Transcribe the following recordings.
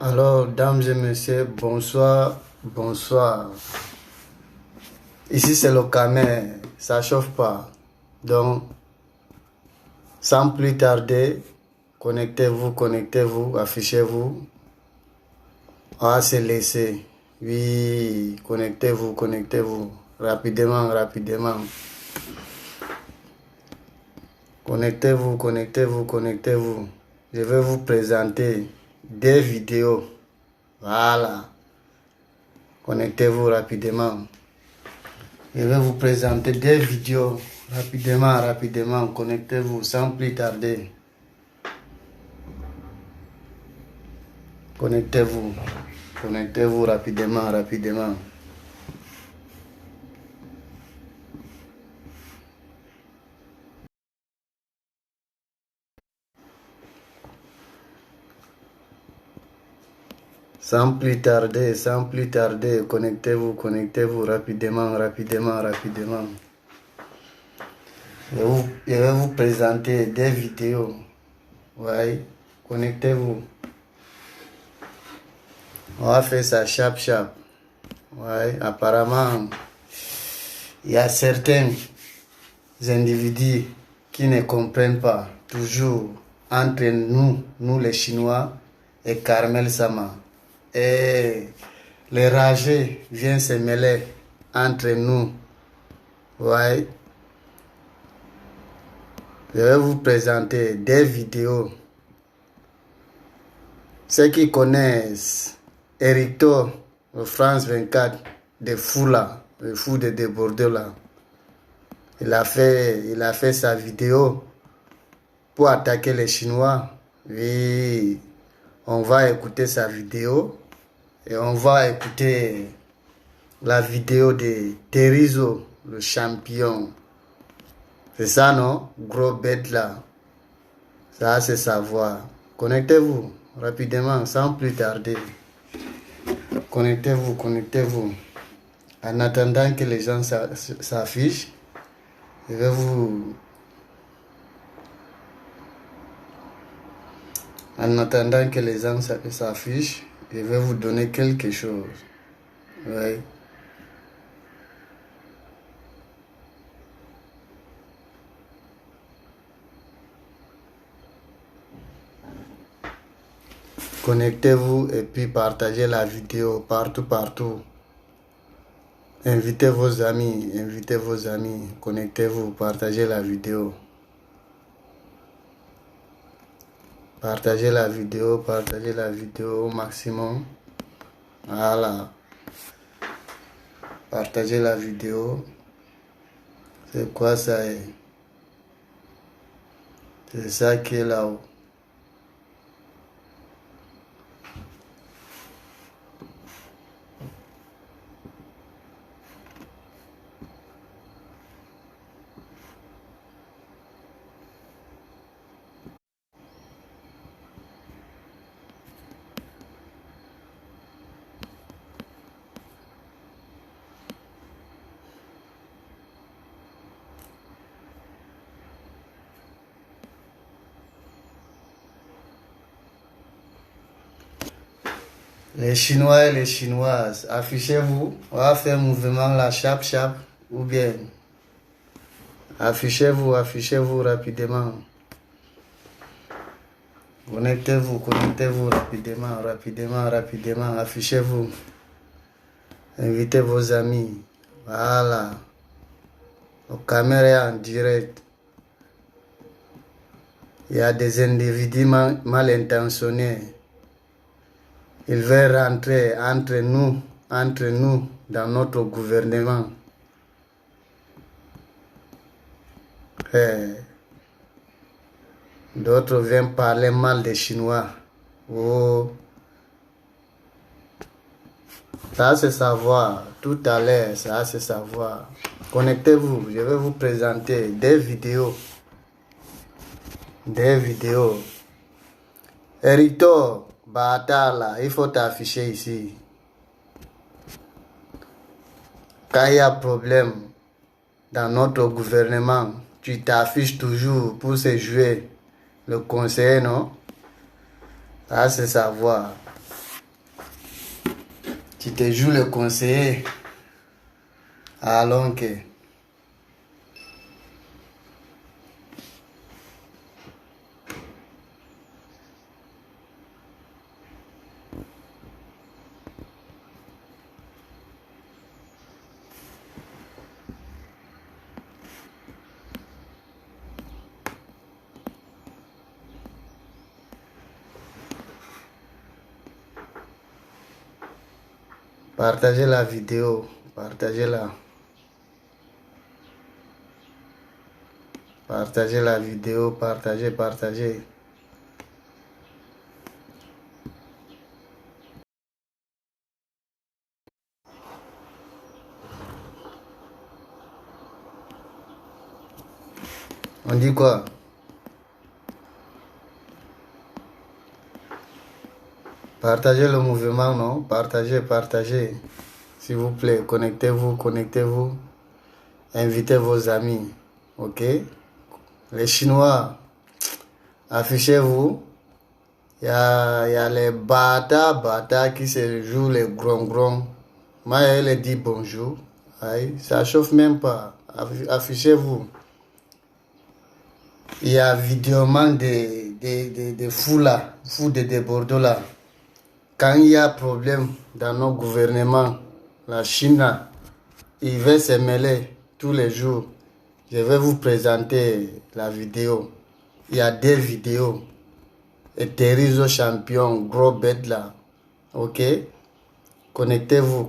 Alors, dames et messieurs, bonsoir, bonsoir. Ici, c'est le Camer, ça chauffe pas. Donc, sans plus tarder, connectez-vous, affichez-vous. On va se laisser. Oui, connectez-vous. Rapidement. Connectez-vous. Je vais vous présenter des vidéos. Voilà. Connectez-vous rapidement. Je vais vous présenter des vidéos rapidement. Connectez-vous sans plus tarder. Connectez-vous rapidement. Sans plus tarder, connectez-vous rapidement. Je vais vous présenter des vidéos. Ouais, connectez-vous. On va faire ça chap. Ouais, apparemment, il y a certains individus qui ne comprennent pas toujours entre nous les Chinois et Carmel Sama. Et les ragés viennent se mêler entre nous. Ouais. Je vais vous présenter des vidéos. Ceux qui connaissent Erito, de France 24, de fou là, le fou de Bordeaux là. Il a fait sa vidéo pour attaquer les Chinois. Oui, on va écouter sa vidéo et on va écouter la vidéo de Terizo, le champion. C'est ça, non? Gros bête là. Ça, c'est savoir. Connectez-vous rapidement, sans plus tarder. Connectez-vous. En attendant que les gens s'affichent, je vais vous... En attendant que les gens s'affichent, je vais vous donner quelque chose. Oui. Connectez-vous et puis partagez la vidéo partout. Invitez vos amis. Connectez-vous, partagez la vidéo. Partagez la vidéo au maximum. Voilà. Partagez la vidéo. C'est quoi ça? C'est ça qui est là-haut. Les Chinois et les Chinoises, affichez-vous. On va faire mouvement là, chap, ou bien. Affichez-vous rapidement. Connectez-vous rapidement. Affichez-vous. Invitez vos amis. Voilà. Nos caméras en direct. Il y a des individus mal intentionnés. Ils veulent rentrer entre nous, dans notre gouvernement. D'autres viennent parler mal des Chinois. Oh. Ça, c'est savoir. Tout à l'heure, ça, c'est savoir. Connectez-vous. Je vais vous présenter des vidéos. Erito, bâtard là, il faut t'afficher ici. Quand il y a problème dans notre gouvernement, tu t'affiches toujours pour se jouer le conseiller, non? Ça, c'est savoir. Tu te joues le conseiller. Alors que... Partagez la vidéo, partagez-la. Partagez la vidéo, partagez. On dit quoi? Partagez le mouvement, non? Partagez. S'il vous plaît, connectez-vous. Invitez vos amis, ok? Les Chinois, affichez-vous. Il y a les bata qui se jouent les gronds. Moi, elle dit bonjour. Aïe, ça chauffe même pas. Affichez-vous. Il y a vidéoman de fous là, fous de Bordeaux là. Quand il y a problème dans nos gouvernements, la Chine, il va se mêler tous les jours. Je vais vous présenter la vidéo. Il y a des vidéos. Et Terizo champion, gros bête là. Ok? Connectez-vous.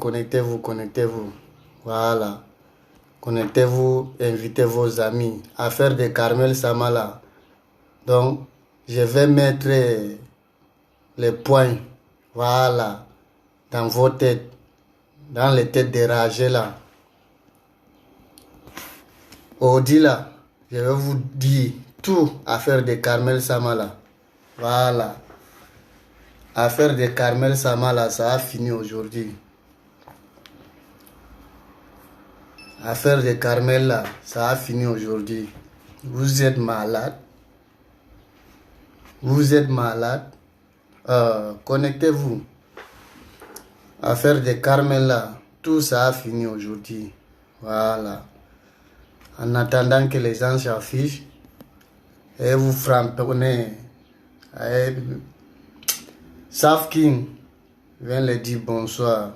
Voilà. Connectez-vous, invitez vos amis. Affaire de Carmel Samala. Donc, je vais mettre les points. Voilà. Dans vos têtes. Dans les têtes déragées là. Audi là. Je vais vous dire tout. Affaire de Carmel Samala. Voilà. Affaire de Carmel Samala, ça a fini aujourd'hui. Affaire de Carmel là, ça a fini aujourd'hui. Vous êtes malade. Connectez-vous. Affaire de Carmel là, tout ça a fini aujourd'hui. Voilà. En attendant que les gens s'affichent, et vous frappez. Saf King vient leur dire bonsoir.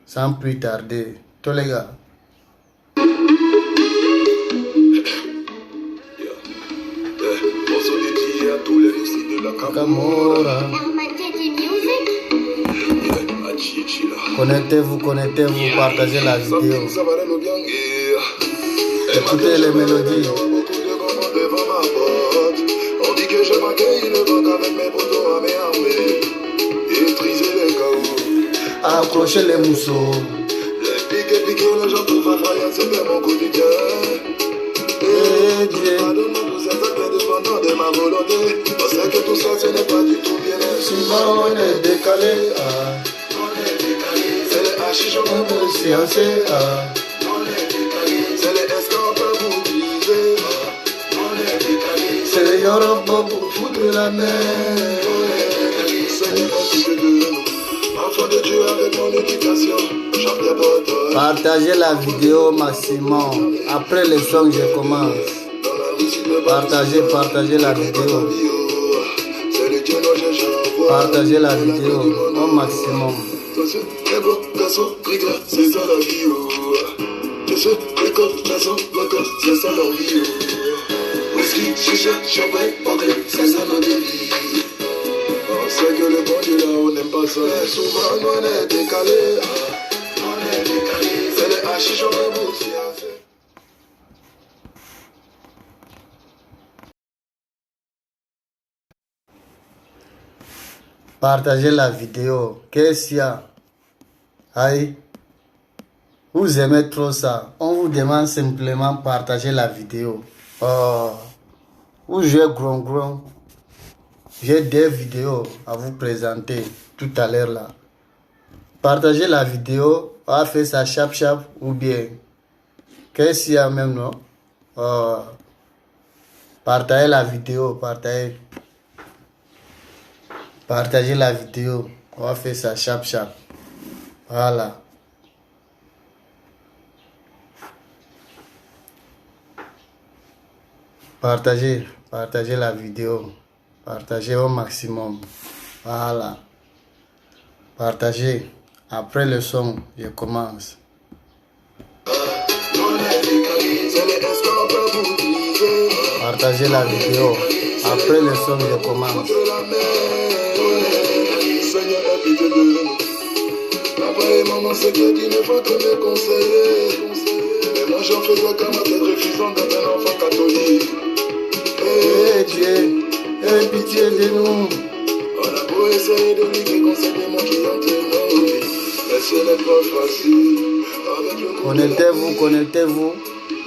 Sans plus tarder. Tous les gars. Kamora. Connectez-vous, partagez la vidéo. Écoutez les mélodies. On dit que je m'accueille le banc avec mes potos à mes armées. Et friser les chaos. Accrochez les mousseaux. Les piquer, les gens trouvent à faire, c'était mon quotidien. Et Dieu. Pardonne-moi pour cet acte dépendant de ma volonté. On sait que tout ça ce n'est pas du tout bien. Souvent on est décalé. C'est les hachis, on peut Sciencer. c'est les escampes pour viser. C'est les Yoruba pour foutre la mer. Enfant de Dieu avec mon éducation. Partagez la vidéo maximum. Après le son, je commence. Partagez la vidéo. Partagez la vidéo au maximum. C'est ça la vie. C'est ça la vie. Whisky, chicha, champagne, anglais, c'est ça notre vie. On sait que le bon Dieu là, on n'aime pas ça. Souvent, on est décalé. C'est les hachis, on est beau. Partagez la vidéo. Qu'est-ce qu'il y a? Aïe. Vous aimez trop ça. On vous demande simplement partager la vidéo. Oh. Vous jouez gron. J'ai des vidéos à vous présenter tout à l'heure là. Partagez la vidéo. On va faire ça chap ou bien. Qu'est-ce qu'il y a même, non? Oh. Partagez la vidéo. Partagez la vidéo. On va faire ça chap. Voilà. Partagez la vidéo. Partagez au maximum. Voilà. Partagez. Après le son, je commence. Partagez la vidéo. Après le son, je commence. Papa et maman, c'est que tu ne faut te me conseiller. Mais moi, j'en fais comme à tête refusant d'être un enfant catholique. Eh Dieu, aie pitié de nous. On a beau essayer de lui que conseiller qui entre nos vies. Mais ce n'est pas facile. Connectez-vous, connectez-vous.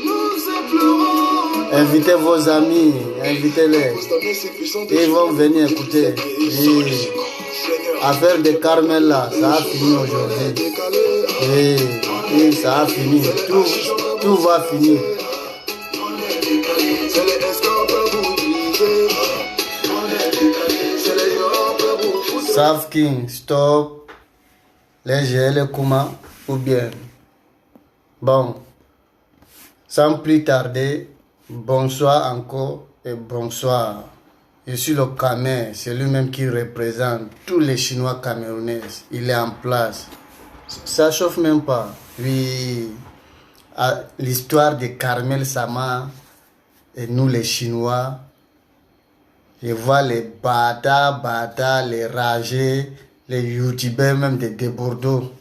Nous implorons. Invitez vos amis, invitez-les. Ils vont venir écouter. Oui. Affaire de Carmel là, ça a fini aujourd'hui. Oui, ça a fini. Tout va finir. Sav King, stop. Les GL Kuma ou bien. Bon. Sans plus tarder, bonsoir encore et bonsoir. Je suis le Camer, c'est lui-même qui représente tous les Chinois camerounais. Il est en place. Ça chauffe même pas. Oui, l'histoire de Carmel Sama et nous les Chinois, je vois les bâtards, les ragés, les youtubeurs même de Bordeaux.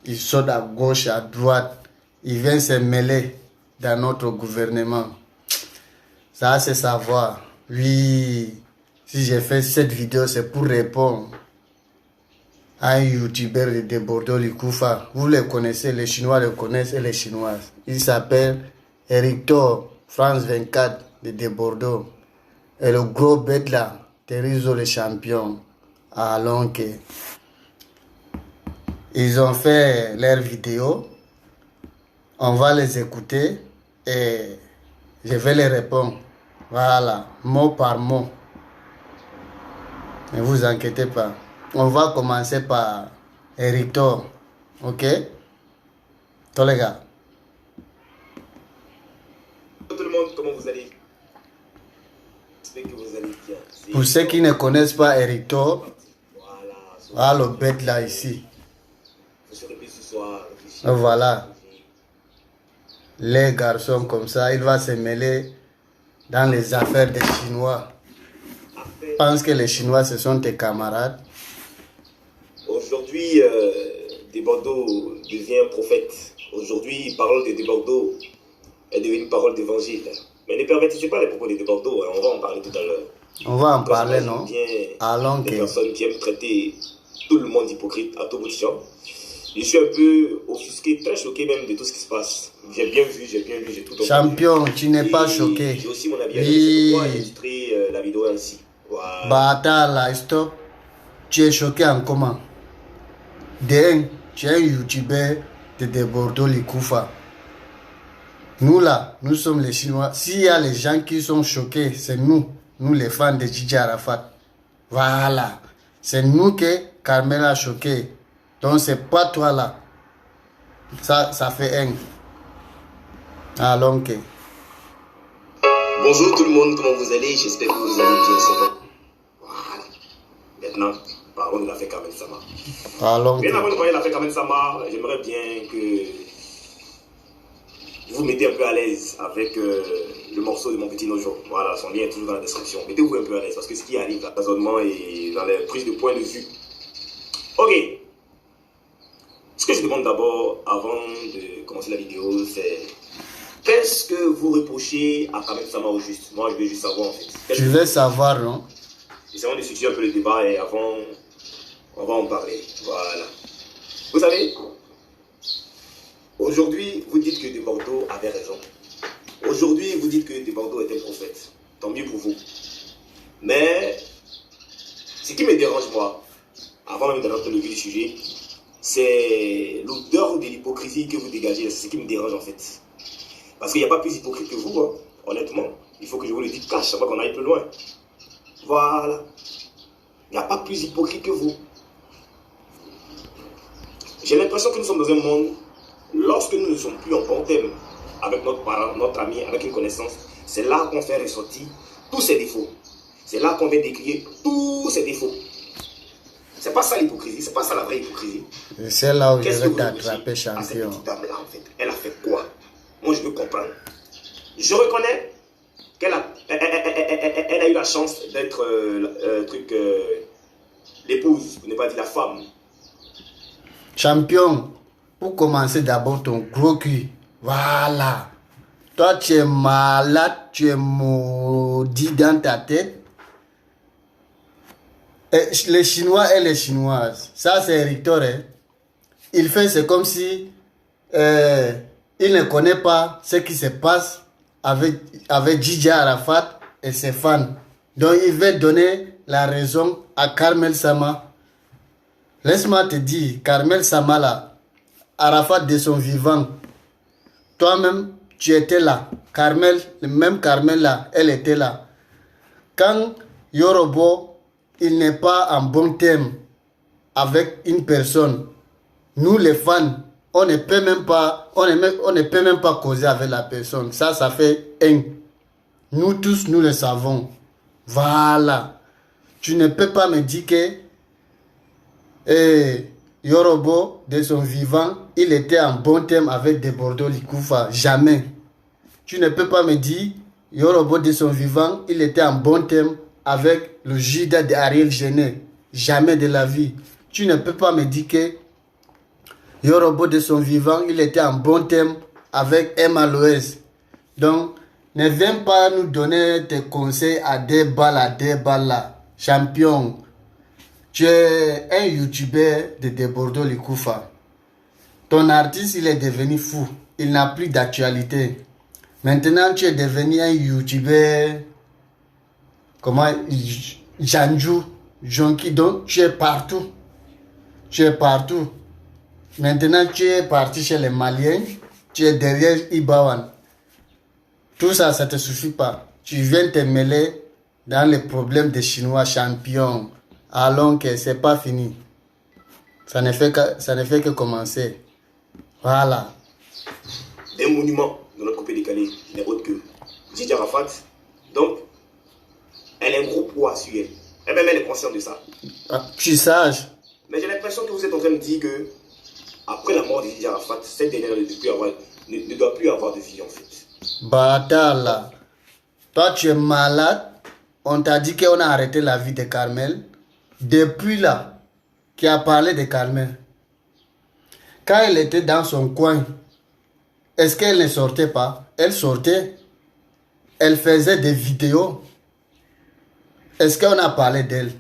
Ils sautent à gauche, à droite. Ils viennent se mêler dans notre gouvernement. Ça, c'est savoir. Oui, si j'ai fait cette vidéo, c'est pour répondre à un youtubeur de Bordeaux, Likoufa. Vous le connaissez, les Chinois le connaissent et les Chinoises. Il s'appelle Erictor, France 24 de Bordeaux. Et le gros bête là, Terizo le champion, à Lonke. Ils ont fait leur vidéo. On va les écouter et je vais les répondre. Voilà, mot par mot. Ne vous inquiétez pas. On va commencer par Erictor. Ok? Tous les gars. Tout le monde, comment vous allez? J'espère que vous allez bien. Pour ceux qui ne connaissent pas Erictor, voilà le bête là ici. Voilà. Les garçons comme ça, il va se mêler dans les affaires des Chinois. Je pense que les Chinois, ce sont tes camarades. Aujourd'hui, De Bordeaux devient prophète. Aujourd'hui, parole de Bordeaux est devenue parole d'évangile. Mais ne permettez pas les propos de Bordeaux, hein. On va en parler tout à l'heure. On va en parler, non? Allons des personnes qui aiment traiter tout le monde hypocrite à tout bout de champ. Je suis un peu offusqué, très choqué même de tout ce qui se passe. J'ai bien vu, j'ai tout entendu. Champion, tu n'es pas choqué. J'ai aussi mon avis. Oui. Pourquoi illustrer la vidéo ainsi. Voilà. Bata là, stop. Tu es choqué en comment? D'un, tu es un youtubeur de Bordeaux, Likoufa. Nous là, nous sommes les Chinois. S'il y a les gens qui sont choqués, c'est nous les fans de Djidji Arafat. Voilà. C'est nous que Carmel a choqué. Donc c'est pas toi là. Ça fait un. Alors que. Bonjour tout le monde, comment vous allez? J'espère que vous allez bien. Voilà. Maintenant, parlons de l'affaire Carmel Sama. Bien avant de parler de l'affaire Carmel Sama, j'aimerais bien que vous mettez un peu à l'aise avec le morceau de Mon Petit Nojo. Voilà, son lien est toujours dans la description. Mettez-vous un peu à l'aise parce que ce qui arrive, le raisonnement et dans les prises de point de vue. Ok. Ce que je demande d'abord, avant de commencer la vidéo, c'est qu'est-ce que vous reprochez à Carmel Sama au juste? Moi, je veux juste savoir en fait. Tu veux savoir, non? Essayons de situer un peu le débat et avant, on va en parler. Voilà. Vous savez, aujourd'hui, vous dites que De Bordeaux avait raison. Aujourd'hui, vous dites que De Bordeaux est un prophète. Tant mieux pour vous. Mais, ce qui me dérange, moi, avant même de rentrer dans le vif du sujet, c'est l'odeur de l'hypocrisie que vous dégagez. C'est ce qui me dérange, en fait. Parce qu'il n'y a pas plus hypocrite que vous, hein, honnêtement. Il faut que je vous le dise cash, avant qu'on aille plus loin. Voilà. Il n'y a pas plus hypocrite que vous. J'ai l'impression que nous sommes dans un monde, lorsque nous ne sommes plus en bon thème avec notre parent, notre ami, avec une connaissance, c'est là qu'on fait ressortir tous ses défauts. C'est là qu'on vient décrier tous ses défauts. C'est pas ça l'hypocrisie, c'est pas ça la vraie hypocrisie. C'est là où je vais t'attraper, champion. Cette petite dame-là, en fait, elle a fait quoi? Moi, je veux comprendre. Je reconnais qu'elle a eu la chance d'être l'épouse, pour ne pas dire la femme. Champion, pour commencer d'abord ton gros cul. Voilà. Toi, tu es malade, tu es maudit dans ta tête. Et les Chinois et les Chinoises, ça c'est Victor. Hein? Il fait, c'est comme si il ne connaît pas ce qui se passe avec Gigi Arafat et ses fans. Donc il veut donner la raison à Carmel Sama. Laisse-moi te dire, Carmel Sama là, Arafat de son vivant, toi-même tu étais là. Carmel, le même Carmel là, elle était là. Quand Yorobo, il n'est pas en bon terme avec une personne, nous les fans, on ne peut même pas causer avec la personne. Ça fait un. Nous tous, nous le savons. Voilà. Tu ne peux pas me dire que Yorobo, de son vivant, il était en bon terme avec des Bordeaux Likoufa. Jamais. Tu ne peux pas me dire Yorobo, de son vivant, il était en bon terme avec le Judas d'Ariel Genet. Jamais de la vie. Tu ne peux pas me dire que Yorobo, de son vivant, il était en bon terme avec Emma Loès. Donc, ne viens pas nous donner tes conseils à des balles là. Champion, tu es un youtubeur de Bordeaux Likoufa. Ton artiste, il est devenu fou. Il n'a plus d'actualité. Maintenant, tu es devenu un youtubeur, comment, Janju, Jonki, donc tu es partout. Tu es partout. Maintenant, tu es parti chez les Maliens. Tu es derrière Ibawan. Tout ça, ça ne te suffit pas. Tu viens te mêler dans les problèmes des Chinois champions. Alors que ce n'est pas fini. Ça ne fait que commencer. Voilà. Un monument de notre coupé décalé n'est autre que Gigi Arafat. Donc, elle a un gros poids sur elle. Et même elle est consciente de ça. Ah, je suis sage. Mais j'ai l'impression que vous êtes en train de dire que après la mort de Gigi Arafat, cette dernière ne doit plus avoir de vie en fait. Bâtard là. Toi tu es malade. On t'a dit qu'on a arrêté la vie de Carmel. Depuis là, qui a parlé de Carmel. Quand elle était dans son coin, est-ce qu'elle ne sortait pas? Elle sortait. Elle faisait des vidéos. Est-ce qu'on a parlé d'elle?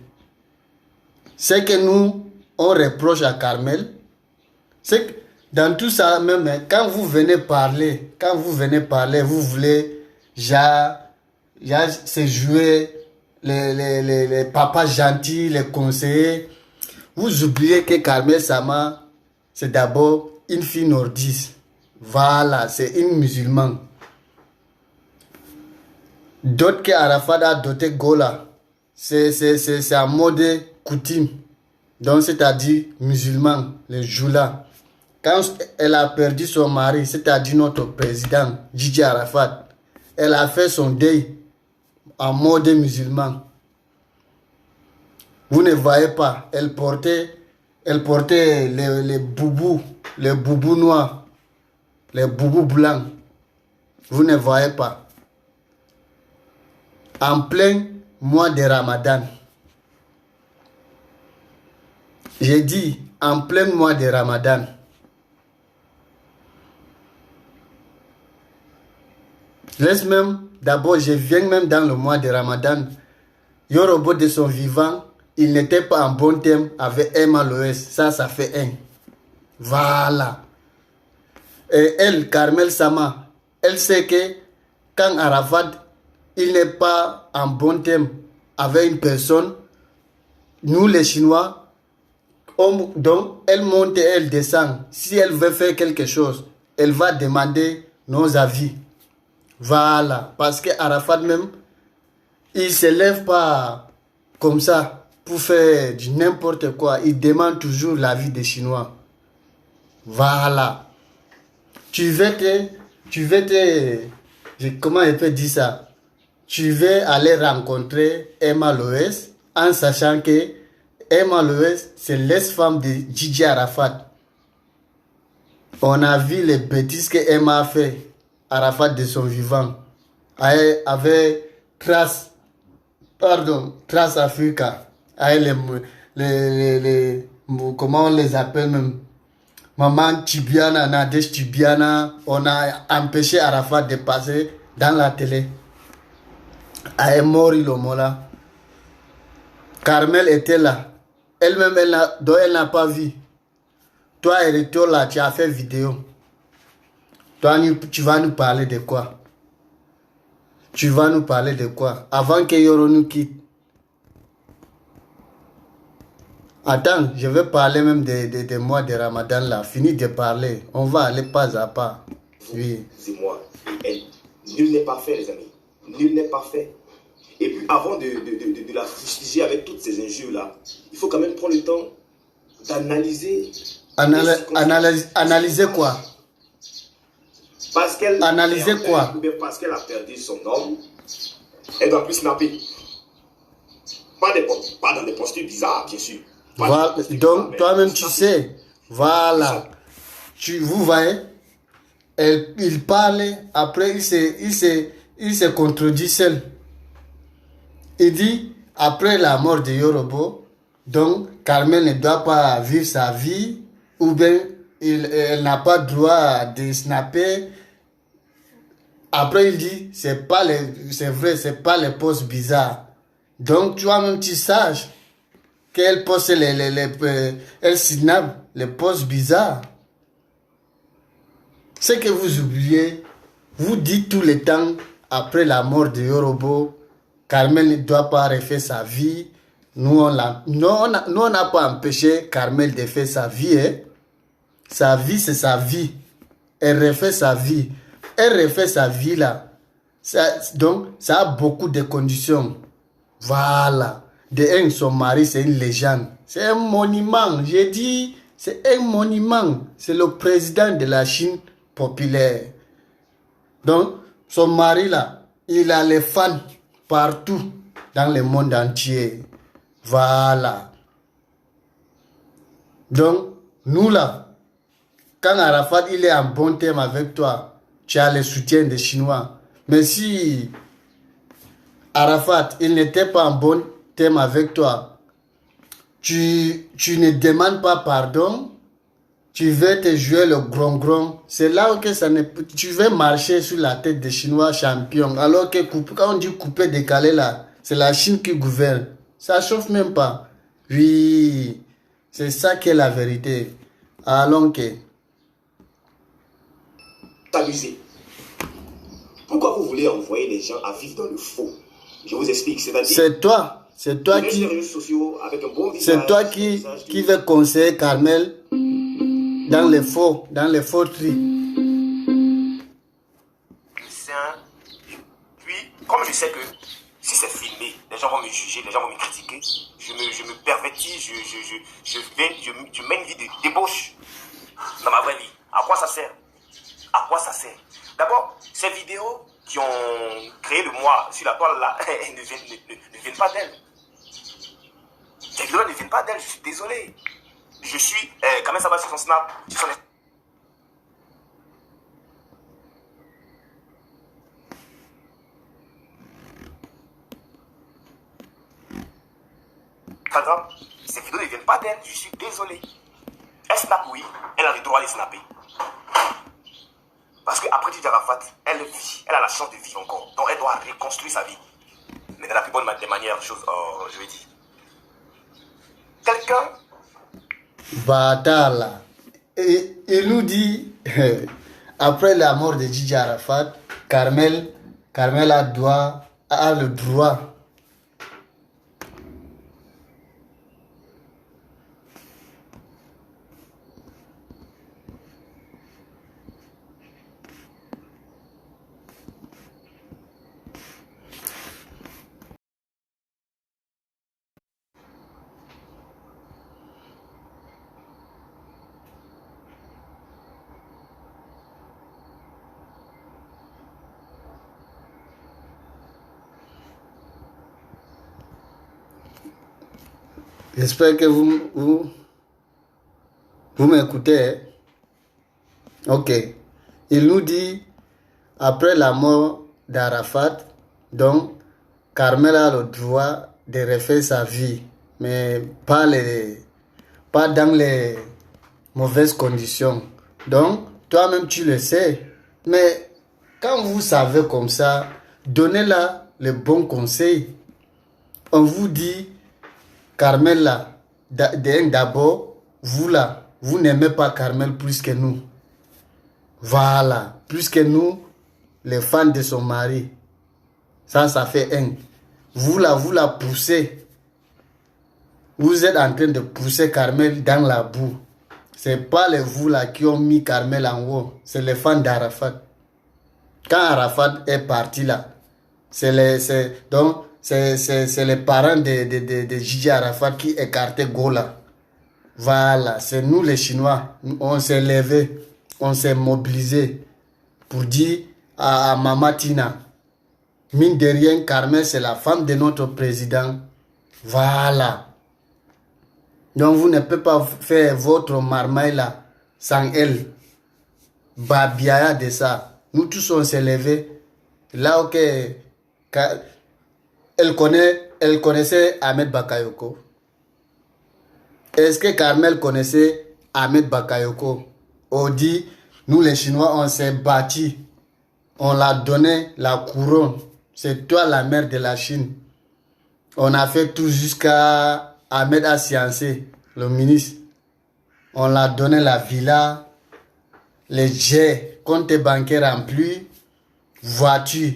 C'est que nous, on reproche à Carmel. C'est que dans tout ça, même quand vous venez parler, vous voulez se jouer les papas gentils, les conseillers. Vous oubliez que Carmel Sama, c'est d'abord une fille nordiste. Voilà, c'est une musulmane. D'autres que Arafat a doté Gola, c'est un mode coutume. Donc, c'est-à-dire musulman, les Joula. Quand elle a perdu son mari, c'est-à-dire notre président, Gigi Arafat, elle a fait son deuil en mode musulman. Vous ne voyez pas, elle portait les boubous noirs, les boubous blancs. Vous ne voyez pas. En plein mois de Ramadan. J'ai dit en plein mois de Ramadan. Laisse même, d'abord, je viens même dans le mois de Ramadan. Yorobo de son vivant, il n'était pas en bon terme avec Emma Loès. Ça fait un. Voilà. Et elle, Carmel Sama, elle sait que quand Arafat, il n'est pas en bon terme avec une personne, nous les Chinois, donc elle monte et elle descend. Si elle veut faire quelque chose, elle va demander nos avis. Voilà, parce que Arafat même, il ne se lève pas comme ça pour faire du n'importe quoi. Il demande toujours l'avis des Chinois. Voilà. Comment je peux dire ça? Tu veux aller rencontrer Emma Loès en sachant que Emma Loès, c'est l'ex-femme de Gigi Arafat. On a vu les bêtises que Emma a fait, Arafat de son vivant, avec Trace Africa, avec comment on les appelle même, Maman Tibiana, Nadège Tibiana, on a empêché Arafat de passer dans la télé. Elle est morte, Lomola. Carmel était là. Elle-même, elle n'a pas vu. Toi, Erito, là, tu as fait vidéo. Toi, tu vas nous parler de quoi? Tu vas nous parler de quoi? Avant que Yoro nous quitte. Attends, je vais parler même des mois de Ramadan là. Fini de parler. On va aller pas à pas. Oui. C'est moi et elle. Nul n'est parfait, les amis. Nul n'est parfait. Et puis, avant de la fustiger avec toutes ces injures-là, il faut quand même prendre le temps d'analyser. Analyser quoi? Parce qu'elle Analyser quoi? Parce qu'elle a perdu son homme, elle doit plus snapper. Pas dans des postures bizarres, bien sûr. Voilà. Donc, toi-même, tu sais. Voilà. Vous voyez, il parle, après, il se contredit seul. Il dit, après la mort de Yorobo, donc, Carmel ne doit pas vivre sa vie, ou bien, elle n'a pas droit de snapper. Après, il dit, c'est vrai, c'est pas les postes bizarres. Donc, toi-même, tu saches qu'elle poste elle snap les postes bizarres. Ce que vous oubliez, vous dites tout le temps, après la mort de Yorobo, Carmel ne doit pas refaire sa vie. Nous, on n'a pas empêché Carmel de faire sa vie. Hein. Sa vie, c'est sa vie. Elle refait sa vie. Elle refait sa vie là. Donc, ça a beaucoup de conditions. Voilà. De un, son mari, c'est une légende. C'est un monument. J'ai dit, c'est un monument. C'est le président de la Chine populaire. Donc, son mari là, il a les fans partout dans le monde entier. Voilà. Donc, nous là, quand Arafat il est en bon terme avec toi, tu as le soutien des Chinois. Mais si Arafat il n'était pas en bon terme avec toi, tu ne demandes pas pardon, tu veux te jouer le gron-gron. C'est là que tu veux marcher sur la tête des Chinois champions. Alors que quand on dit couper, décaler là, c'est la Chine qui gouverne. Ça chauffe même pas. Oui, c'est ça qui est la vérité. Allons que. S'amuser. Pourquoi vous voulez envoyer les gens à vivre dans le faux? Je vous explique. C'est toi qui. C'est toi qui veux conseiller Carmel dans les faux tri. Puis, comme je sais que si c'est filmé, les gens vont me juger, les gens vont me critiquer, je me pervertis, je mène une vie de débauche dans ma vraie vie. À quoi ça sert? À quoi ça sert? D'abord, ces vidéos qui ont créé le moi sur la toile là, ne viennent pas d'elle. Ces vidéos ne viennent pas d'elle, je suis désolé. Je suis, quand même ça va sur son snap, sur son Instagram. Ces vidéos ne viennent pas d'elle, je suis désolé. Elle snap, oui, elle a le droit de snapper. Parce qu'après Didier Arafat, elle vit, elle a la chance de vivre encore. Donc elle doit reconstruire sa vie. Mais de la plus bonne des manières, je vais dire. Quelqu'un. Bâtard là. Et il nous dit, après la mort de Didier Arafat, Carmel a le droit. J'espère que vous m'écoutez. Hein? Ok. Il nous dit, après la mort d'Arafat, donc, Carmel a le droit de refaire sa vie, mais pas dans les mauvaises conditions. Donc, toi-même, tu le sais. Mais quand vous savez comme ça, donnez-la le bon conseil. On vous dit, Carmel là, d'abord, vous n'aimez pas Carmel plus que nous. Voilà, plus que nous, les fans de son mari. Ça fait un. Vous la poussez. Vous êtes en train de pousser Carmel dans la boue. Ce n'est pas les vous là qui ont mis Carmel en haut. C'est les fans d'Arafat. Quand Arafat est parti là, c'est les parents de Gigi Arafat qui écartaient Gola. Voilà, c'est nous les Chinois. On s'est levés, on s'est mobilisés pour dire à Mama Tina, mine de rien, Carmel, c'est la femme de notre président. Voilà. Donc vous ne pouvez pas faire votre marmaille là sans elle. Babiaya de ça. Nous tous on s'est levés. Là, ok. Elle connaissait Ahmed Bakayoko. Est-ce que Carmel connaissait Ahmed Bakayoko? On dit, nous les Chinois, on s'est battus. On l'a donné la couronne. C'est toi la mère de la Chine. On a fait tout jusqu'à Ahmed Assiancé, le ministre. On l'a donné la villa, les jets, compte bancaire remplis, voiture.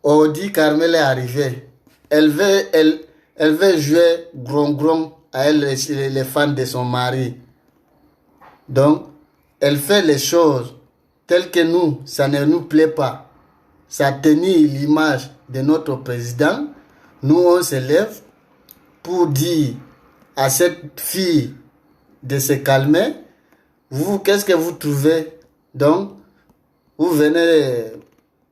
On dit Carmel est arrivée. Elle veut jouer gron à elle, les fans de son mari. Donc, elle fait les choses telles que nous, ça ne nous plaît pas. Ça tenit l'image de notre président. Nous, on se lève pour dire à cette fille de se calmer. Vous, qu'est-ce que vous trouvez? Donc, vous venez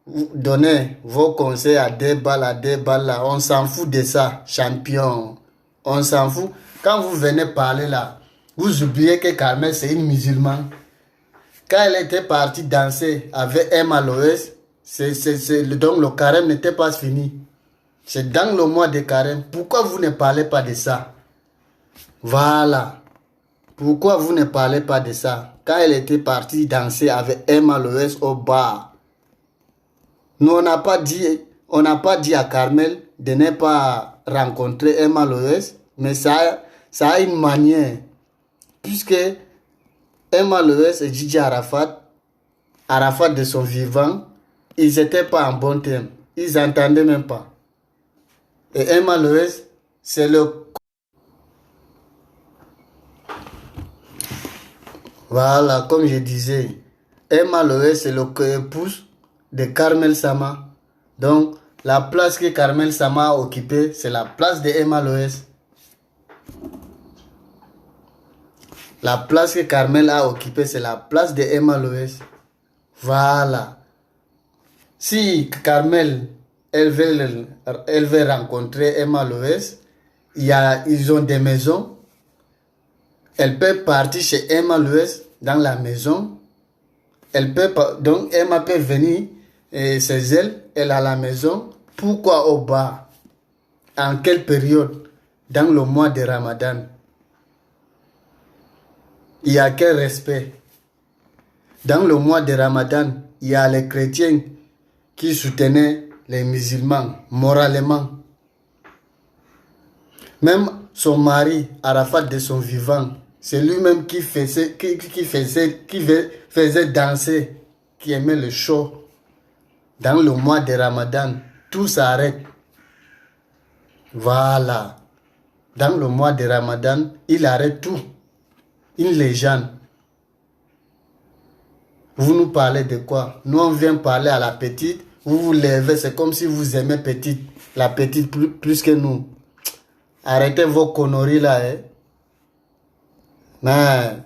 donner vos conseils à des balles là. On s'en fout de ça, champion. On s'en fout. Quand vous venez parler là, vous oubliez que Carmel, c'est une musulmane. Quand elle était partie danser avec Emma Loès, donc le carême n'était pas fini. C'est dans le mois de carême. Pourquoi vous ne parlez pas de ça? Voilà. Pourquoi vous ne parlez pas de ça? Quand elle était partie danser avec Emma Loès au bar, nous on n'a pas dit à Carmel de ne pas rencontrer Emma Loès, mais ça a une manière. Puisque Emma Loès et Gigi Arafat de son vivant, ils n'étaient pas en bon terme. Ils n'entendaient même pas. Et Emma Loès, c'est le... Voilà, comme je disais, Emma Loès, c'est le épouse de Carmel Sama. Donc, la place que Carmel Sama a occupée, c'est la place de Emma Loès. La place que Carmel a occupée, c'est la place de Emma Loès. Voilà. Si Carmel, elle veut rencontrer Emma Loès, ils ont des maisons. Elle peut partir chez Emma Loès dans la maison. Donc Emma peut venir chez elle a la maison. Pourquoi au bar? En quelle période? Dans le mois de Ramadan. Il y a quel respect? Dans le mois de Ramadan, il y a les chrétiens qui soutenaient les musulmans moralement. Même son mari, Arafat de son vivant, c'est lui-même qui faisait danser, qui aimait le show. Dans le mois de Ramadan, tout s'arrête. Voilà. Dans le mois de Ramadan, il arrête tout. Une légende. Vous nous parlez de quoi? Nous, on vient parler à la petite. Vous vous levez, c'est comme si vous aimez petite. La petite plus que nous. Arrêtez vos conneries là. Hein? Mais,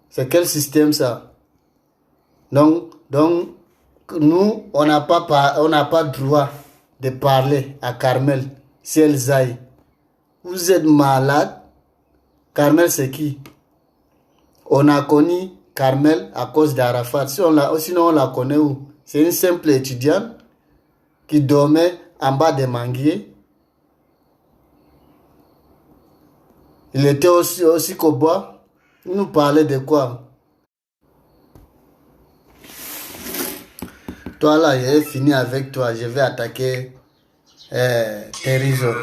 c'est quel système ça? Donc nous, on n'a pas droit de parler à Carmel si elle zaille. Vous êtes malade. Carmel, c'est qui? On a connu Carmel à cause d'Arafat. Sinon, on la connaît où? C'est une simple étudiante qui dormait en bas des manguiers. Il était aussi qu'au bois. Il nous parlait de quoi? Toi là, j'ai fini avec toi. Je vais attaquer Terizo.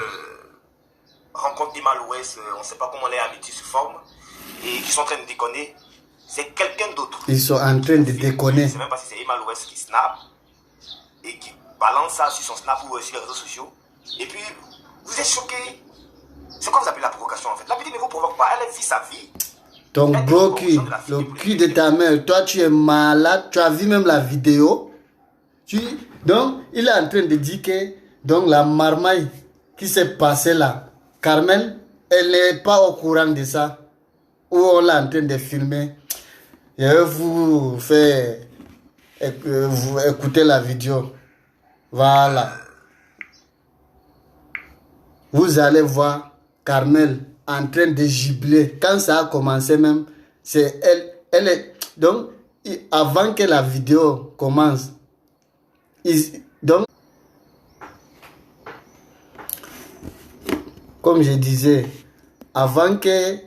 Rencontre Emma Louès, on ne sait pas comment les amitiés se forment, et qui sont en train de déconner. C'est quelqu'un d'autre. Ils sont en train de déconner. Je ne sais même pas si c'est Emma Louès qui snap et qui balance ça sur son snap ou sur les réseaux sociaux. Et puis, vous êtes choqués. C'est quoi vous appelez la provocation en fait? La petite ne vous provoque pas, elle vit sa vie. Ton gros cul, le cul de ta mère, toi tu es malade, tu as vu même la vidéo. Donc, il est en train de dire que donc, la marmaille qui s'est passée là, Carmel, elle n'est pas au courant de ça. Ou on l'a en train de filmer. Je vais vous faire écouter la vidéo. Voilà. Vous allez voir Carmel en train de gibler. Quand ça a commencé même, c'est elle est... Donc, avant que la vidéo commence, donc, comme je disais, avant que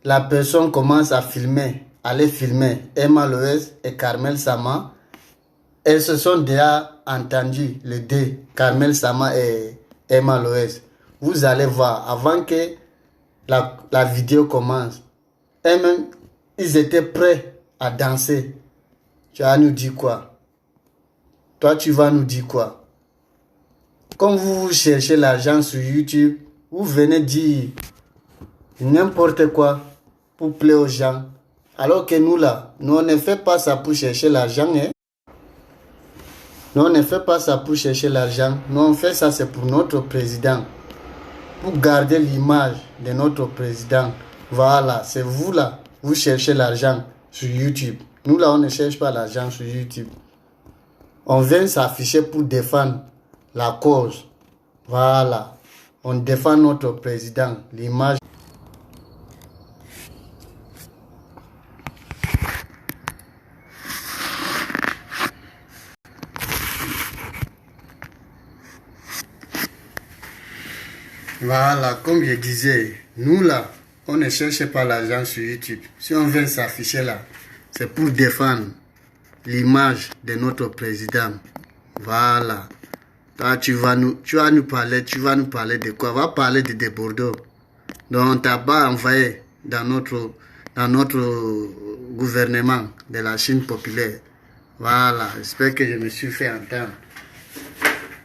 la personne commence à filmer, Emma Louès et Carmel Sama, elles se sont déjà entendues, les deux, Carmel Sama et Emma Louès. Vous allez voir, avant que la vidéo commence, eux-mêmes, ils étaient prêts à danser. Tu vas nous dire quoi? Toi, tu vas nous dire quoi? Comme vous cherchez l'argent sur YouTube, vous venez dire n'importe quoi pour plaire aux gens. Alors que nous là, nous on ne fait pas ça pour chercher l'argent. Hein? Nous on ne fait pas ça pour chercher l'argent. Nous on fait ça, c'est pour notre président. Pour garder l'image de notre président. Voilà, c'est vous là, vous cherchez l'argent sur YouTube. Nous là, on ne cherche pas l'argent sur YouTube. On vient s'afficher pour défendre la cause. Voilà. On défend notre président, l'image. Voilà, comme je disais, nous là, on ne cherche pas l'argent sur YouTube. Si on vient s'afficher là, c'est pour défendre l'image de notre président. Voilà. Toi, tu vas nous parler de quoi? On va parler de Bordeaux. Donc, on t'a pas envoyé dans notre gouvernement de la Chine populaire. Voilà. J'espère que je me suis fait entendre.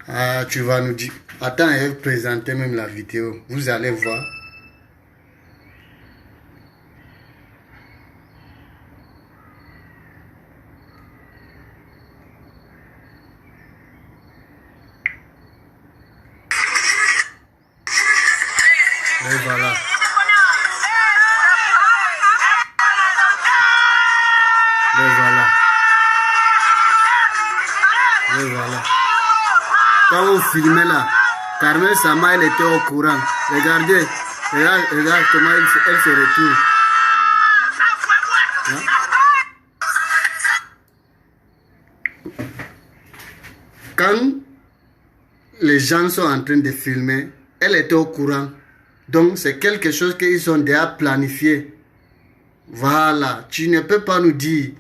Ah, tu vas nous dire. Attends, je vais présenter même la vidéo. Vous allez voir. Et voilà. Et voilà. Et voilà. Quand on filmait là, Carmel Sama, elle était au courant. Regardez, regarde comment elle se retourne. Hein? Quand les gens sont en train de filmer, elle était au courant. Donc, c'est quelque chose qu'ils ont déjà planifié. Voilà. Tu ne peux pas nous dire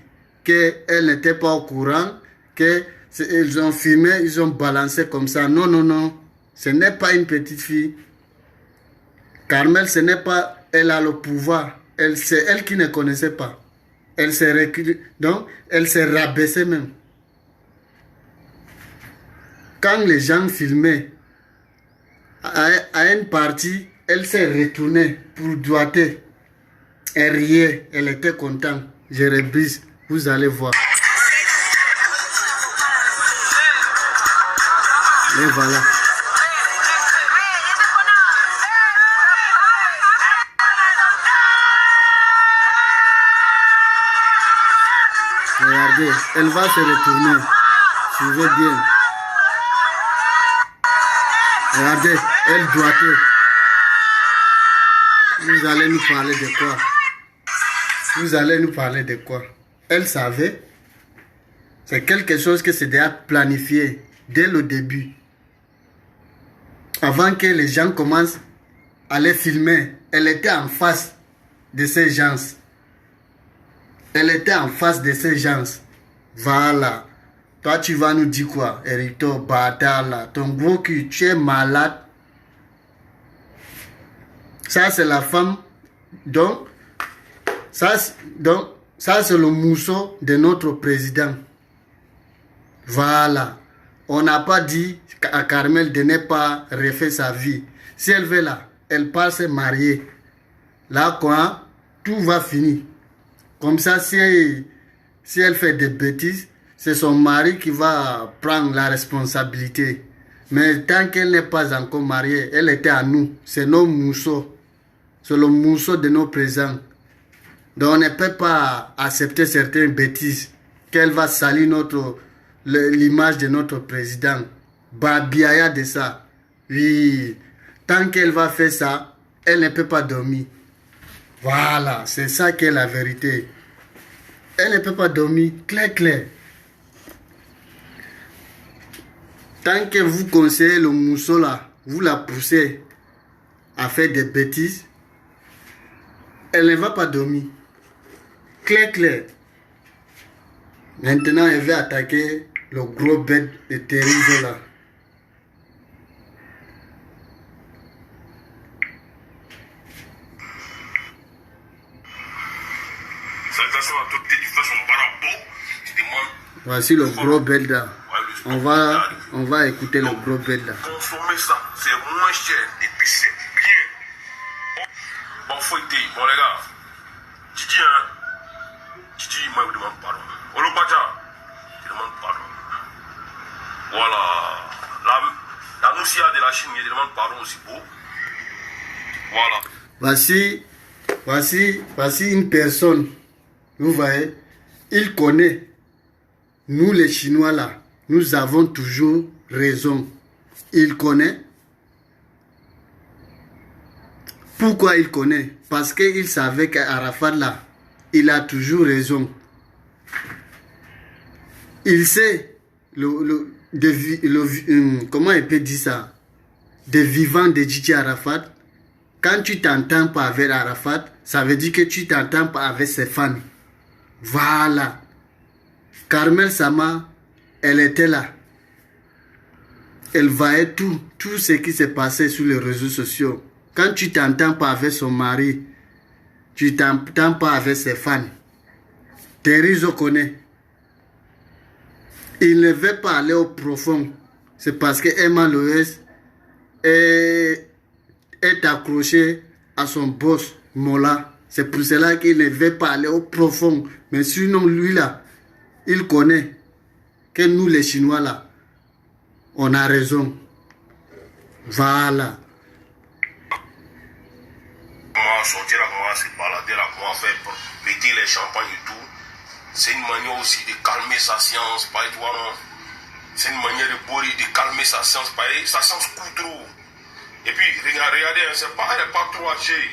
qu'elle n'était pas au courant, qu'ils ont filmé, ils ont balancé comme ça. Non, non, non. Ce n'est pas une petite fille. Carmel, ce n'est pas... Elle a le pouvoir. C'est elle qui ne connaissait pas. Elle s'est reculée. Donc, elle s'est rabaissée même. Quand les gens filmaient, à une partie, elle s'est retournée pour doiter. Elle riait, elle était contente. Je rebrise, vous allez voir. Et voilà. Regardez, elle va se retourner. Suivez bien. Regardez, elle doit. Vous allez nous parler de quoi? Vous allez nous parler de quoi? Elle savait. C'est quelque chose que c'est déjà planifié dès le début. Avant que les gens commencent à les filmer, elle était en face de ces gens. Elle était en face de ces gens. Voilà. Toi, tu vas nous dire quoi, Erito, bâtard là. Ton gros cul, tu es malade. Ça, c'est la femme. Donc, ça c'est le mousseau de notre président. Voilà. On n'a pas dit à Carmel de ne pas refaire sa vie. Si elle veut là, elle part se marier. Là, quoi, tout va finir. Comme ça, si elle fait des bêtises, c'est son mari qui va prendre la responsabilité. Mais tant qu'elle n'est pas encore mariée, elle était à nous. C'est nos mousseaux. C'est le mousseau de nos présents. Donc on ne peut pas accepter certaines bêtises. Qu'elle va salir l'image de notre président. Babiaya de ça. Oui. Tant qu'elle va faire ça, elle ne peut pas dormir. Voilà. C'est ça qui est la vérité. Elle ne peut pas dormir. Clair. Tant que vous conseillez le mousseau là, vous la poussez à faire des bêtises, elle ne va pas dormir. Clair. Maintenant, elle va attaquer le gros bête de Thérèse là. Voici le gros bête là. On va écouter le gros bête là. Consommer ça, c'est moins cher et puis c'est bien. Bon, faut aider. Bon, les gars, Titi, moi, je demande pardon. Olopacha, je demande pardon. Voilà. La Noussia de la Chine, je demande pardon aussi pour. Voilà. Voici une personne. Vous voyez, il connaît. Nous, les Chinois là, nous avons toujours raison. Il connaît. Pourquoi il connaît? Parce qu'il savait qu'Arafat là, il a toujours raison. Il sait comment il peut dire ça? Des vivants de Gigi Arafat. Quand tu t'entends pas avec Arafat, ça veut dire que tu t'entends pas avec ses fans. Voilà. Carmel Sama, elle était là. Elle voyait tout ce qui s'est passé sur les réseaux sociaux. Quand tu t'entends pas avec son mari, tu t'entends pas avec ses fans. Thérèse connaît. Il ne veut pas aller au profond. C'est parce que Emma Loès est accroché à son boss, Mola. C'est pour cela qu'il ne veut pas aller au profond. Mais sinon, lui là, il connaît que nous les Chinois là, on a raison. Voilà. Comment sortir là, comment se balader là, comment faire pour metter les champagnes et tout. C'est une manière aussi de calmer sa science, pas toi non. C'est une manière de calmer sa science, pas sa science court trop. Et puis regardez, elle n'est pas trop âgée.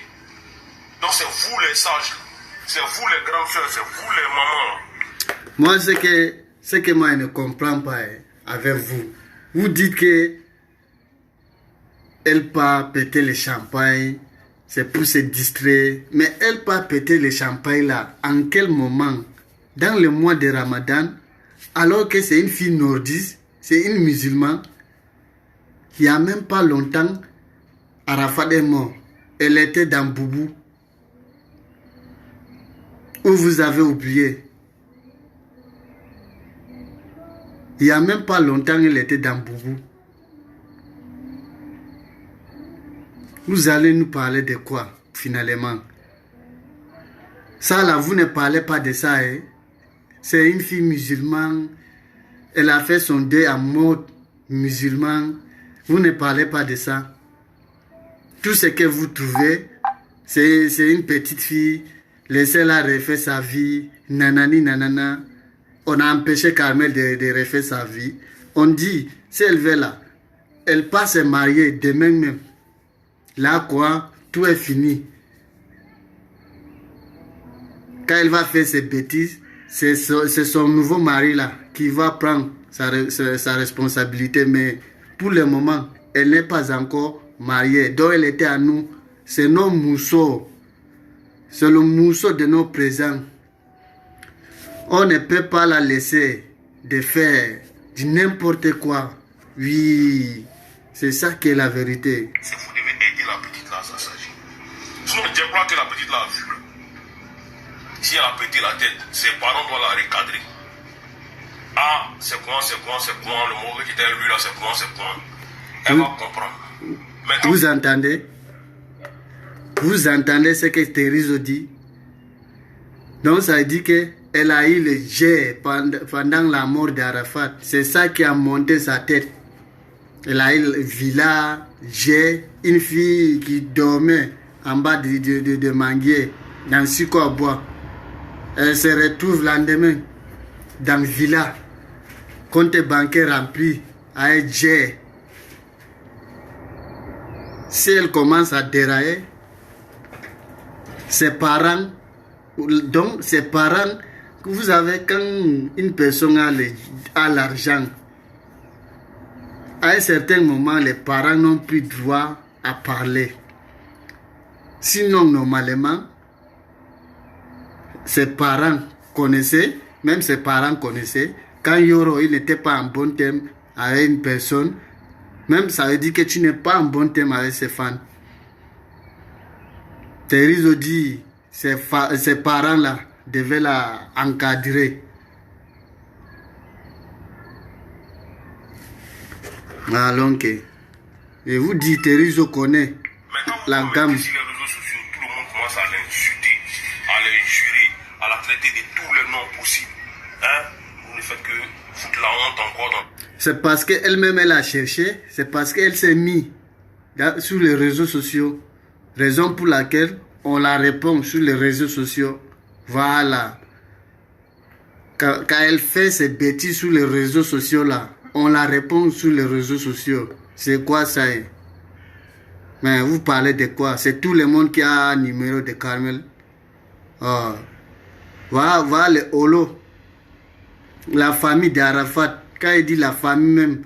Donc c'est vous les sages, c'est vous les grandes soeurs, c'est vous les mamans. Moi, ce que moi je ne comprends pas avec vous. Vous dites que elle part péter le champagne, c'est pour se distraire. Mais elle part péter le champagne là, en quel moment? Dans le mois de Ramadan, alors que c'est une fille nordiste, c'est une musulmane. Il n'y a même pas longtemps, Arafat est mort. Elle était dans Boubou. Où vous avez oublié? Il n'y a même pas longtemps, elle était dans Boubou. Vous allez nous parler de quoi, finalement? Ça là, vous ne parlez pas de ça, hein? C'est une fille musulmane. Elle a fait son deuil en mode musulman. Vous ne parlez pas de ça. Tout ce que vous trouvez, c'est une petite fille. Laissez-la refaire sa vie. Nanani, nanana. On a empêché Carmel de refaire sa vie. On dit, si elle veut là, elle passe se marier demain même. Là quoi, tout est fini. quand elle va faire ses bêtises, c'est son nouveau mari là qui va prendre sa responsabilité. Mais pour le moment, elle n'est pas encore mariée. Donc elle était à nous. C'est nos mousseaux. C'est le mousseau de nos présents. On ne peut pas la laisser de faire du n'importe quoi. Oui, c'est ça qui est la vérité. Si vous devez aider la petite là, ça s'agit. Sinon, je crois que la petite là a vu. Si elle a pété la tête, ses parents doivent la recadrer. Ah, c'est quoi, le mauvais qui était lui là, c'est quoi. Elle va comprendre. Maintenant, vous entendez? Vous entendez ce que Thérizo dit? Donc ça dit qu'elle a eu le jet pendant la mort d'Arafat. C'est ça qui a monté sa tête. Elle a eu le villa, jet, une fille qui dormait en bas de manguier, dans Siko à bois. Elle se retrouve le lendemain dans le villa, compte bancaire rempli, avec jet. Si elle commence à dérailler, ses parents, donc ses parents, vous avez quand une personne a l'argent, à un certain moment, les parents n'ont plus droit à parler. Sinon, normalement, ses parents connaissaient, même ses parents connaissaient, quand Yoro il n'était pas en bon terme avec une personne, même ça veut dire que tu n'es pas en bon terme avec ses fans. Thérizo dit, ses parents-là devaient la encadrer. Alors que, je vous dis, Thérizo connaît la gamme. sur les réseaux sociaux, tout le monde commence à l'insulter, à l'injurer, à la traiter de tous les noms possibles. Hein? Vous ne faites que foutre la honte encore dans... C'est parce qu'elle-même, elle a cherché, c'est parce qu'elle s'est mise sur les réseaux sociaux. Raison pour laquelle on la répond sur les réseaux sociaux. Voilà. Quand elle fait ses bêtises sur les réseaux sociaux là, on la répond sur les réseaux sociaux. C'est quoi ça? Mais vous parlez de quoi? C'est tout le monde qui a un numéro de Carmel. Oh. Voilà le holo. La famille d'Arafat. Quand il dit la famille même,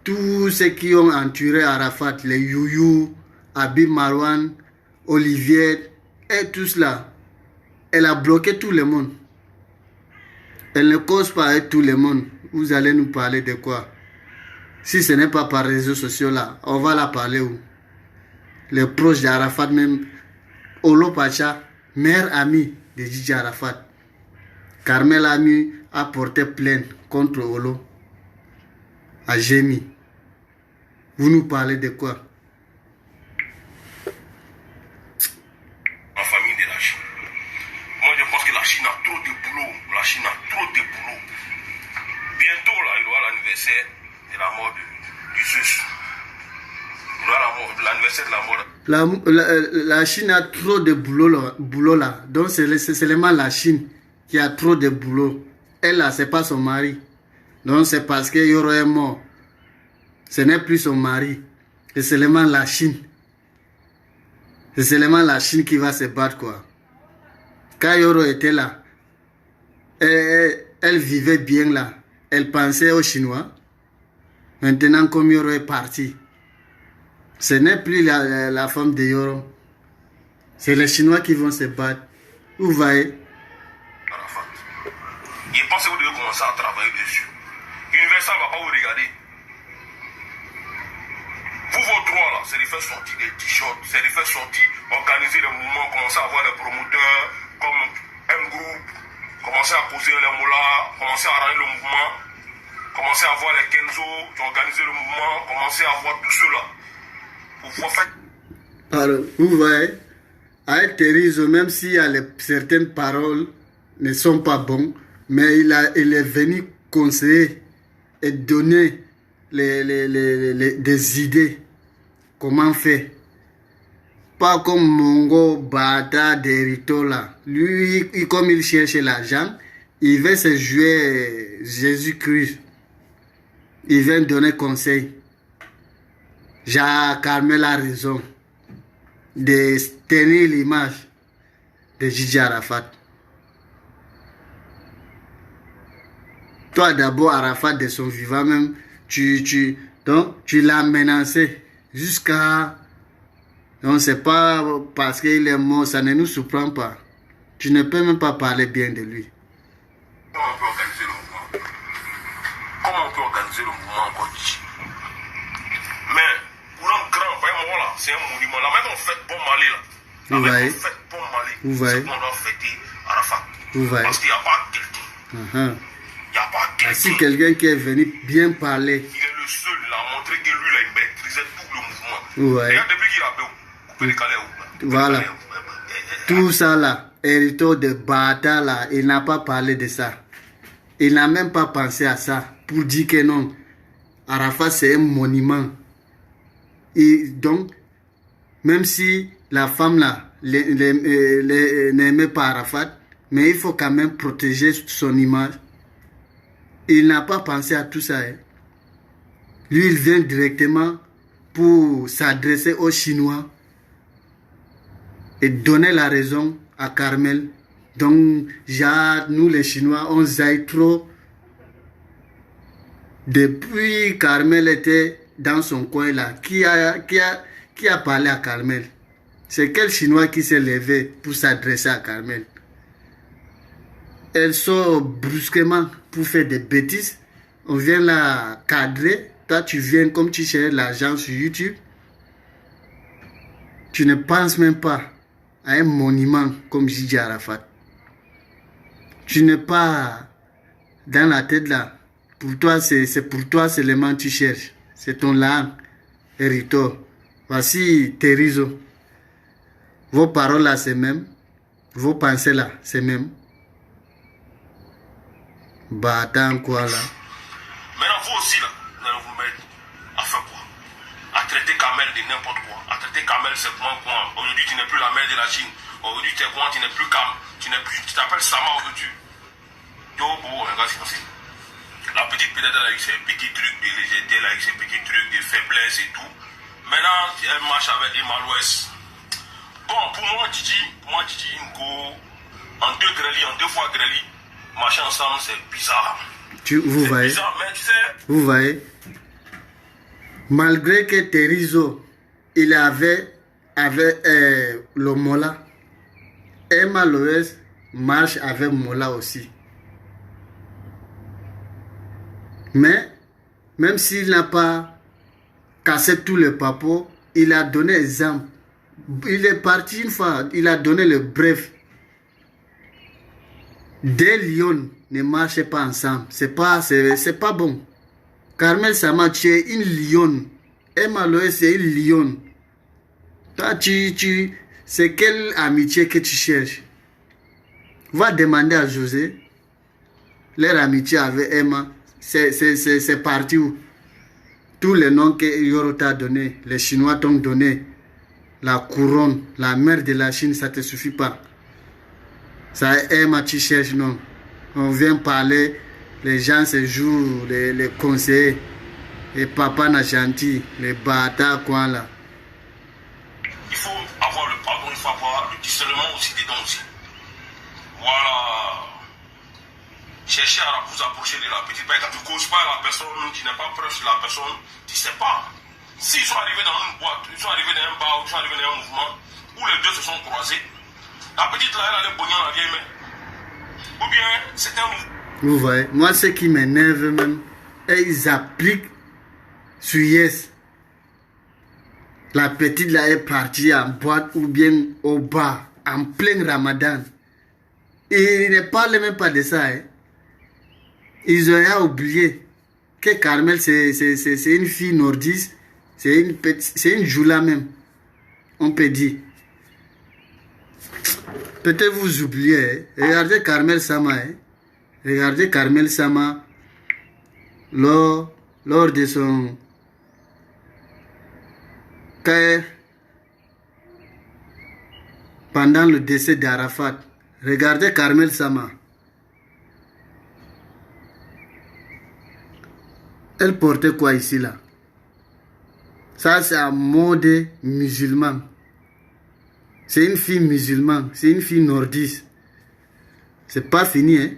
tous ceux qui ont entouré Arafat, les Youyou, Habib Marwan, Olivier, et tout cela, elle a bloqué tout le monde. Elle ne cause pas avec tout le monde. Vous allez nous parler de quoi? Si ce n'est pas par réseaux sociaux là, on va la parler où? Les proches d'Arafat même, Olo Pacha, meilleur ami de Gigi Arafat. Carmel Ami a porté plainte contre Olo. A gémi. Vous nous parlez de quoi? La famille de la Chine. Moi, je pense que la Chine a trop de boulot. La Chine a trop de boulot. Bientôt, là, il y aura l'anniversaire de la mort du Zeus. Il y aura l'anniversaire de la mort. La Chine a trop de boulot là. Donc, c'est seulement la Chine qui a trop de boulot. Elle, là, c'est pas son mari. Donc, c'est parce que Yoro est mort. Ce n'est plus son mari. C'est seulement la Chine. C'est seulement la Chine qui va se battre, quoi. Quand Yoro était là, elle vivait bien là. Elle pensait aux Chinois. Maintenant, comme Yoro est parti, ce n'est plus la femme de Yoro. C'est les Chinois qui vont se battre. Vous voyez? Je pense que vous devez commencer à travailler dessus. Universal ne va pas vous regarder. Vous, vos droits là, c'est de faire sortir des t-shirts, c'est de faire sortir, organiser les mouvements, commencer à avoir les promoteurs comme un groupe, commencer à poser les mollahs, commencer à arranger le mouvement, commencer à voir les Kenzo, organiser le mouvement, commencer à voir tout cela. Pour pouvoir faire. Alors, vous voyez, avec Thérizo, même si certaines paroles ne sont pas bonnes, mais il est venu conseiller et donner des idées. Comment faire? Pas comme Mongo, Bata, Derito là. Lui, comme il cherche l'argent, il veut se jouer Jésus-Christ. Il vient donner conseil. Jacques Carmel a raison de tenir l'image de Gigi Arafat. Toi d'abord, Arafat de son vivant même, donc, tu l'as menacé jusqu'à... Donc c'est pas parce qu'il est mort, ça ne nous surprend pas. Tu ne peux même pas parler bien de lui. Comment on peut organiser le mouvement? Comment on peut organiser le mouvement encore ici? Mais pour un grand, vraiment là, c'est un monument. La même on fête Bon Mali là. Vous voyez? On fête Bon Mali. Vous voyez? C'est qu'on doit fêter Arafat. Vous voyez? Parce qu'il n'y a pas quelqu'un. Il n'y a pas quelqu'un. Si quelqu'un qui est venu bien parler. Il est le seul à montrer que lui là, il maîtrisait tout le mouvement. Vous voyez? Regarde depuis qu'il a coupé les calais. Voilà. Tout ça là, hérito de Bata là, il n'a pas parlé de ça. Il n'a même pas pensé à ça pour dire que non, Arafat c'est un monument. Et donc, même si la femme là n'aimait pas Arafat, mais il faut quand même protéger son image. Il n'a pas pensé à tout ça. Hein. Lui, il vient directement pour s'adresser aux Chinois et donner la raison à Carmel. Donc, nous les Chinois, on zaille trop. Depuis Carmel était dans son coin là, qui a parlé à Carmel? C'est quel Chinois qui s'est levé pour s'adresser à Carmel? Elle sort brusquement pour faire des bêtises. On vient la cadrer. Toi, tu viens comme tu cherches l'argent sur YouTube. Tu ne penses même pas à un monument comme Gigi Arafat. Tu n'es pas dans la tête là. Pour toi, c'est pour toi seulement tu cherches. C'est ton langue, hérito. Voici Terizo. Vos paroles là, c'est même. Vos pensées là, c'est même. Batan quoi là. Maintenant, vous aussi là, vous allez vous mettre à faire quoi? À traiter Carmel de n'importe quoi. À traiter Carmel, c'est quoi? Aujourd'hui, tu n'es plus la mère de la Chine. Aujourd'hui, tu es quoi? Tu n'es plus calme. Tu t'appelles Sama aujourd'hui. La petite peut-être elle a eu ses petits trucs de légèreté, elle a eu ses petits trucs de faiblesse et tout. Maintenant, elle marche avec Emma l'Ouest. Bon, pour moi, Didi, Ngo, en deux fois Greli, marcher ensemble, c'est bizarre. Vous voyez? Bizarre, mais tu sais. Vous voyez? Malgré que Terizo, il avait le Mola, Emma l'Ouest marche avec Mola aussi. Mais, même s'il n'a pas cassé tous les papos, il a donné exemple. Il est parti une fois, il a donné le bref. Des lions ne marchent pas ensemble. C'est pas bon. Carmel Sama, tu es une lionne. Emma Loé, c'est une lionne. Toi, c'est quelle amitié que tu cherches? Va demander à José. Leur amitié avec Emma, c'est parti où? Tous les noms que Yoro t'a donné, les Chinois t'ont donné. La couronne, la mère de la Chine, ça ne te suffit pas. Ça Emma, tu cherches, non. On vient parler, les gens se jouent, les conseillers, les papas n'a gentil, les bâtards, quoi là. Il faut avoir le pardon, il faut avoir le discernement aussi dedans aussi. Voilà. Chercher à vous approcher de la petite bête. Tu ne causes pas la personne, tu n'es pas proche de la personne, tu ne sais pas. S'ils sont arrivés dans une boîte, ils sont arrivés dans un bar, ils sont arrivés dans un mouvement où les deux se sont croisés, la petite là, elle allait pogner la vieille main. Ou bien, c'est un mouvement. Vous voyez, moi, ce qui m'énerve même, et ils appliquent sur Yes. La petite là est partie en boîte ou bien au bar, en plein Ramadan. Et ils ne parlent même pas de ça. Hein. Ils ont oublié que Carmel, c'est une fille nordiste. C'est une joula même. On peut dire. Peut-être vous oubliez. Hein. Regardez Carmel Sama. Hein. Regardez Carmel Sama. Lors de son... Pendant le décès d'Arafat. Regardez Carmel Sama. Elle portait quoi ici là? Ça c'est un mode musulman. C'est une fille musulmane. C'est une fille nordiste. C'est pas fini hein.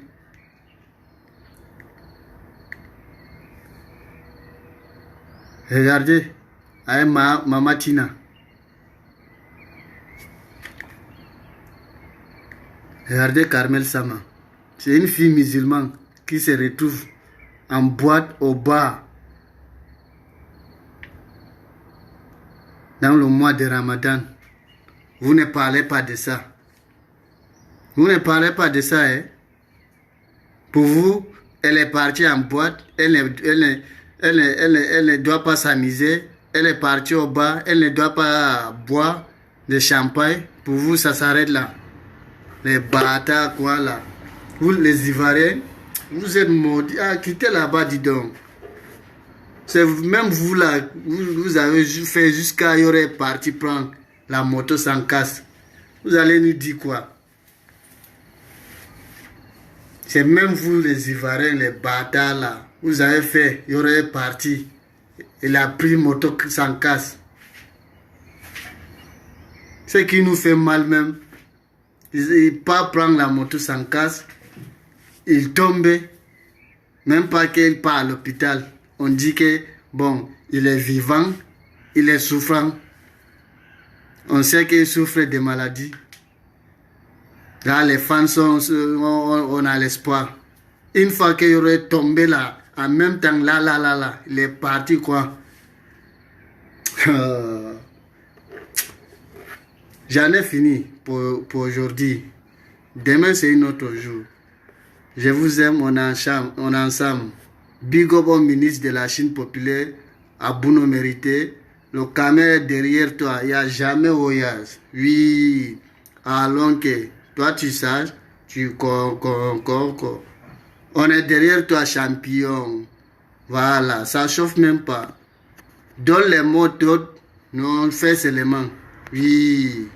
Regardez, avec Mama Tina. Regardez Carmel Sama. C'est une fille musulmane qui se retrouve en boîte au bar dans le mois de Ramadan. Vous ne parlez pas de ça. Vous ne parlez pas de ça, hein? Pour vous, elle est partie en boîte, elle ne doit pas s'amuser, elle est partie au bar, elle ne doit pas boire de champagne. Pour vous, ça s'arrête là. Les bâtards, quoi, là. Vous, les Ivoiriens, vous êtes maudits. Ah, quittez là-bas, dis donc. C'est même vous, là, vous avez fait jusqu'à y aurait parti prendre la moto sans casque. Vous allez nous dire quoi? C'est même vous, les Ivoiriens, les bâtards, là. Vous avez fait, il y aurait parti. Il a pris moto sans casque. Ce qui nous fait mal même. Il part prendre la moto sans casque. Il tombe. Même pas qu'il part à l'hôpital. On dit que, bon, il est vivant. Il est souffrant. On sait qu'il souffre de maladies. Là, les fans on a l'espoir. Une fois qu'il aurait tombé là, en même temps, là, il est parti quoi. J'en ai fini pour aujourd'hui. Demain, c'est un autre jour. Je vous aime, on est ensemble. Big up au ministre de la Chine populaire, Abouno Mérité. Le caméra derrière toi, il n'y a jamais voyage. Oui, allons que toi tu saches, on est derrière toi, champion. Voilà, ça chauffe même pas. Donne les mots d'autres, nous on fait seulement. Oui.